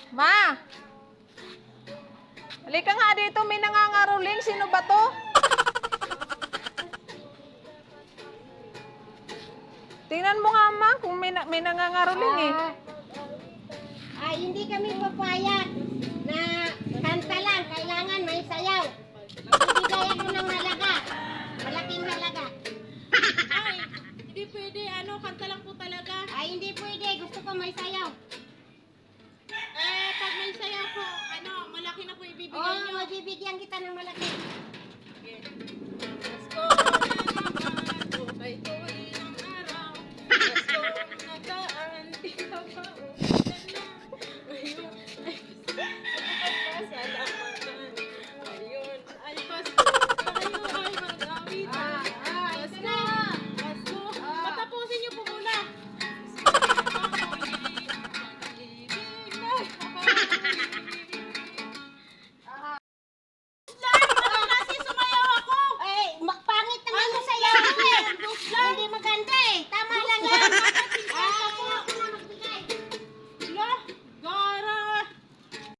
Ma! Halika nga dito, may nangangaroling. Sino ba to? Tingnan mo nga, ma, kung may nangangaroling eh. Ay, hindi kami papayag na kanta lang. Kailangan may sayaw. Magbibigay ako ng halaga. Malaking halaga. Ay, hindi pwede. Kanta lang po talaga. Ay, hindi pwede. Gusto ko may sayaw. Pag may saya po, malaki na po ibibigay Oo, nyo. magbibigyan kita ng malaki. Pasko na naman, buhay ko ay ng araw. Pasko